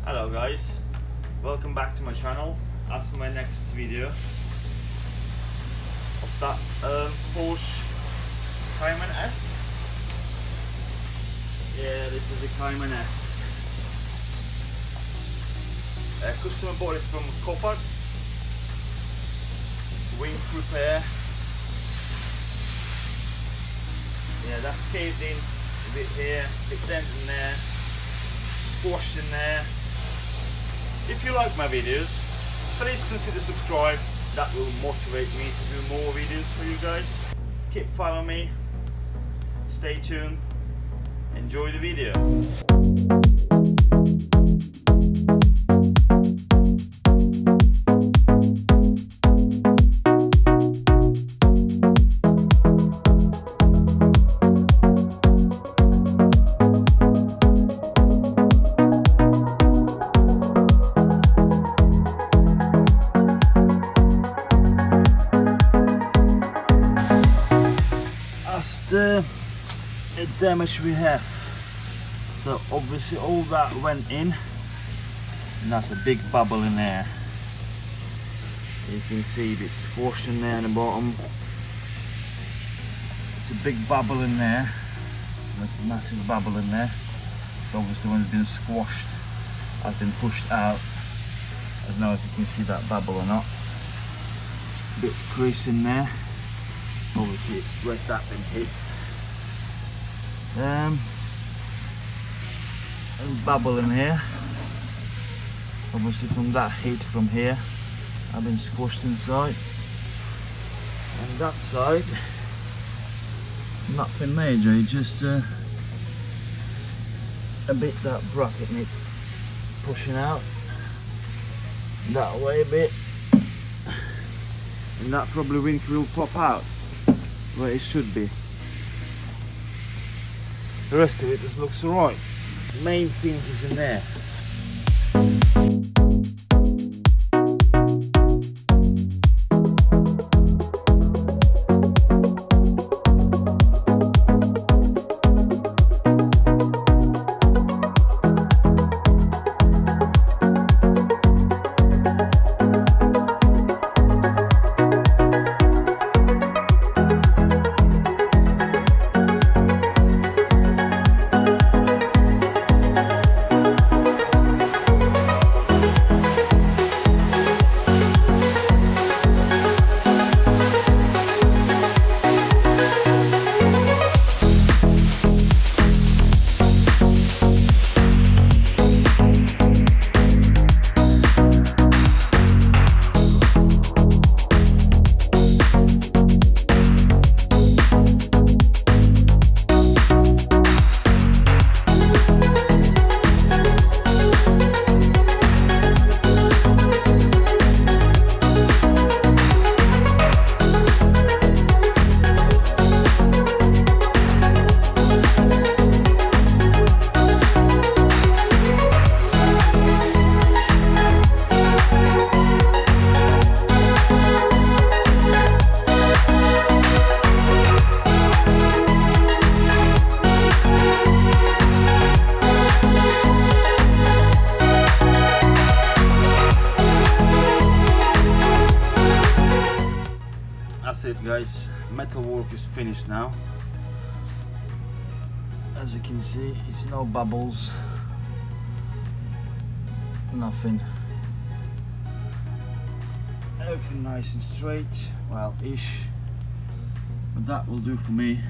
Hello guys, welcome back to my channel. That's my next video of that Porsche Cayman S. Yeah, this is the Cayman S. Customer bought it from Copper. Wing repair. Yeah, that's caved in a bit here, a bit dent in there, squashed in there. If you like my videos, please consider subscribe. That will motivate me to do more videos for you guys. Keep following me, stay tuned, enjoy the video. The damage we have, so obviously all that went in, and that's a big bubble in there. You can see it's squashed in there at the bottom. It's a big bubble in there, like a massive bubble in there. So obviously when it's been squashed, has been pushed out. I don't know if you can see that bubble or not. Bit crease in there, obviously where's that been hit. And bubble in here, obviously from that heat from here. I've been squashed inside, and that side nothing major, just a bit that bracket need pushing out that way a bit, and that probably windscreen will pop out where it should be. The rest of it just looks alright. The main thing is in there. That's it guys, metal work is finished now. As you can see, it's no bubbles, nothing. Everything nice and straight, well ish, but that will do for me.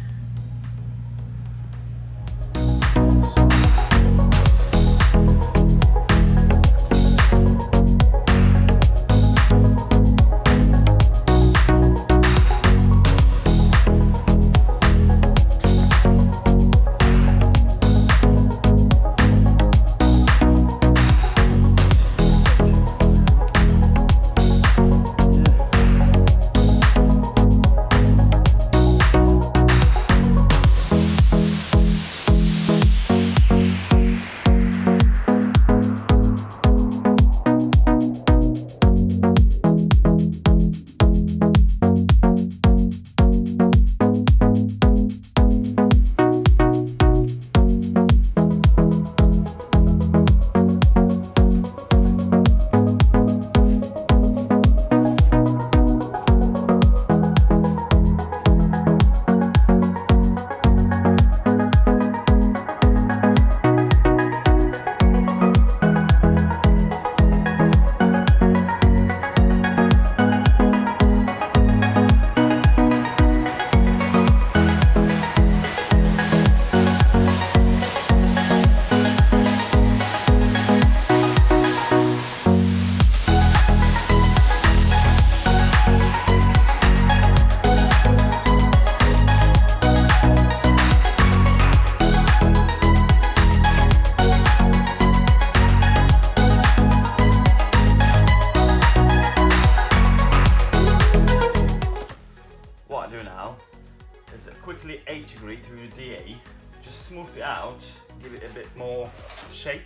smooth it out, give it a bit more shape.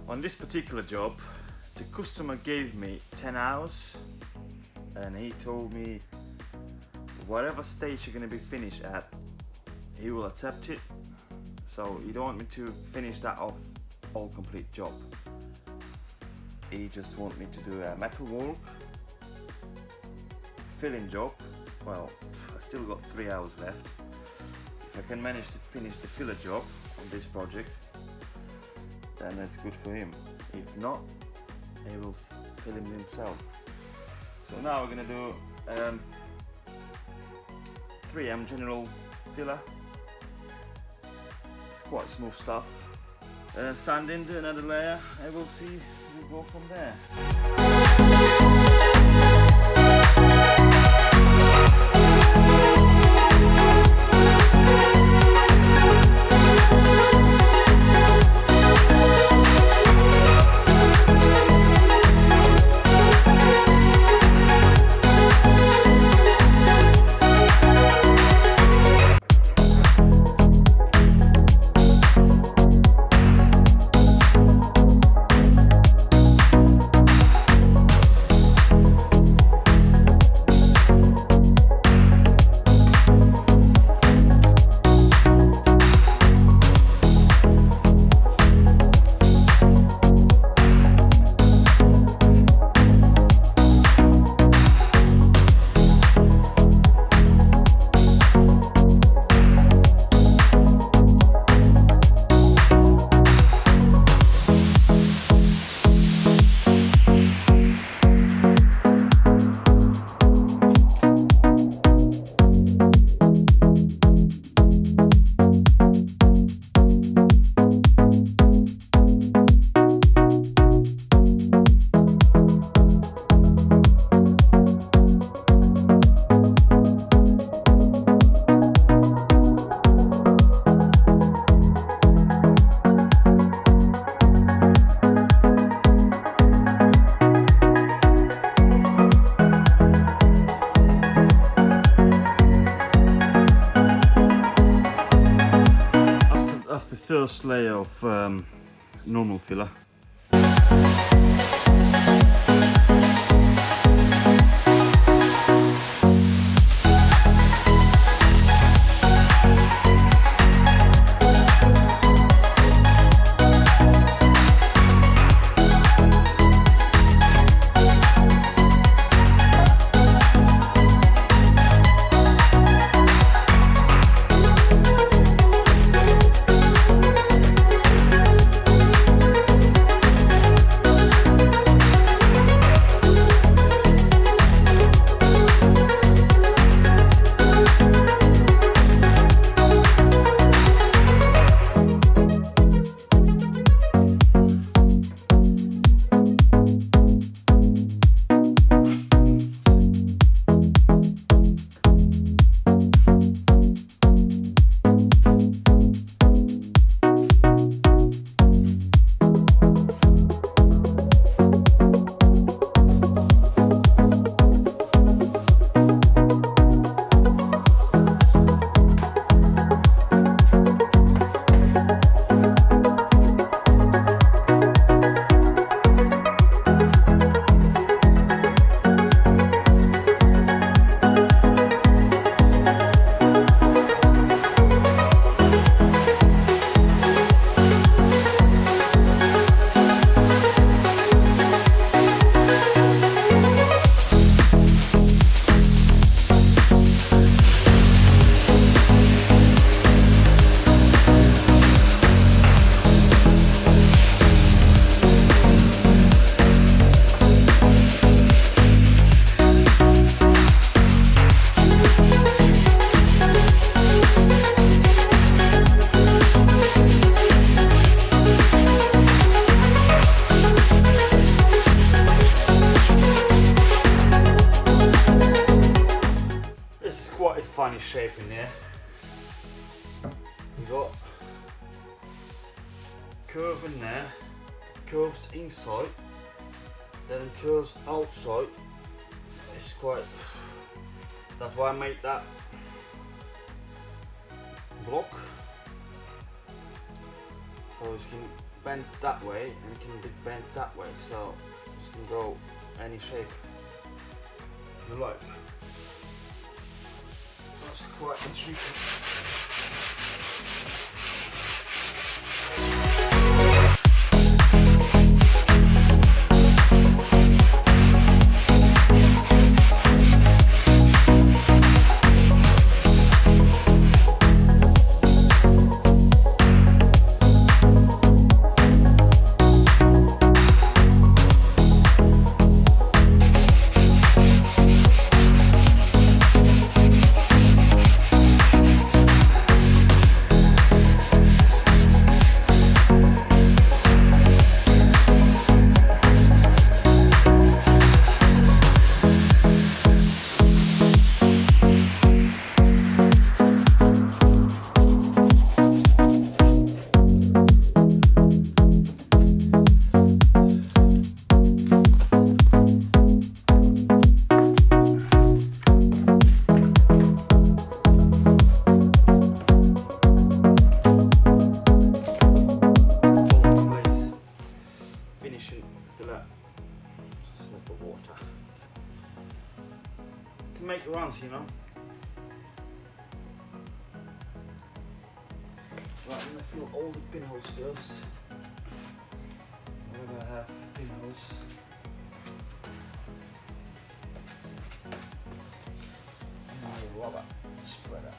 On this particular job, the customer gave me 10 hours and he told me whatever stage you're going to be finished at, he will accept it. So he don't want me to finish that off all complete job. He just want me to do a metal work, filling job. Well, I still got 3 hours left. If I can manage to finish the filler job on this project, then that's good for him. If not, he will fill him himself. So now we're gonna do 3M general filler. It's quite smooth stuff. Sand into another layer, and we'll see. We'll go from there. First layer of normal filler. shape in there. We got curve in there, curves inside, then curves outside. It's quite, that's why I made that block, so it can bend that way and it can be bent that way, so it can go any shape you like. That's quite intriguing. To make runs, you know. Right, I'm gonna fill all the pinholes first. Wherever I have pinholes. And my rubber spreader.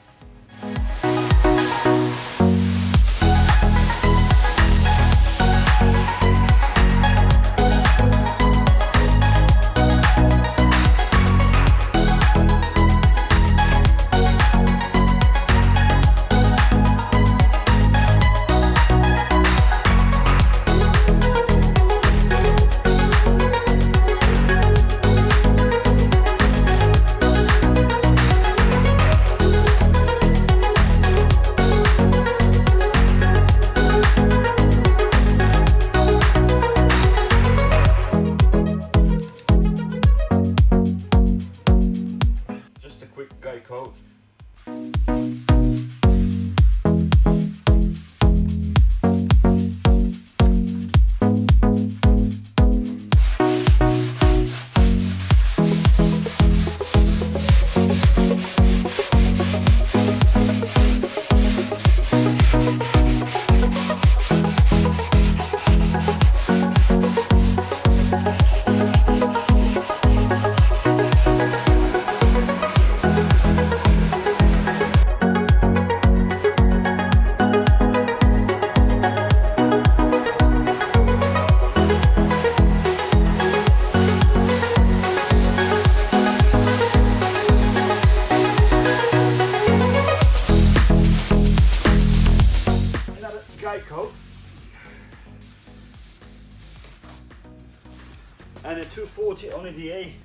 Coat. Coat and a 240 on a DA.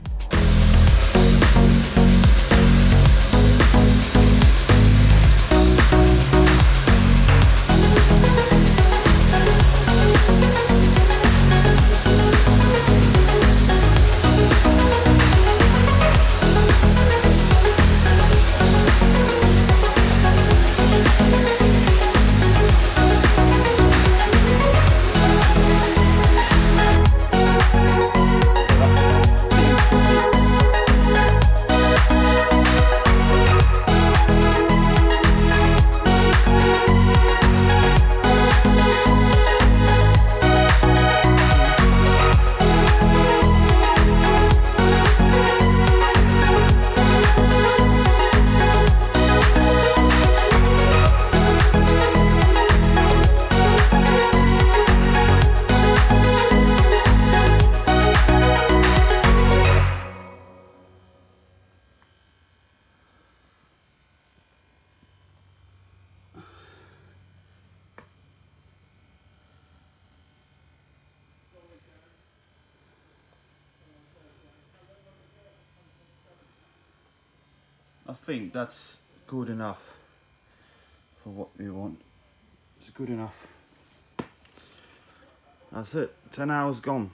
I think that's good enough for what we want. It's good enough. That's it, 10 hours gone.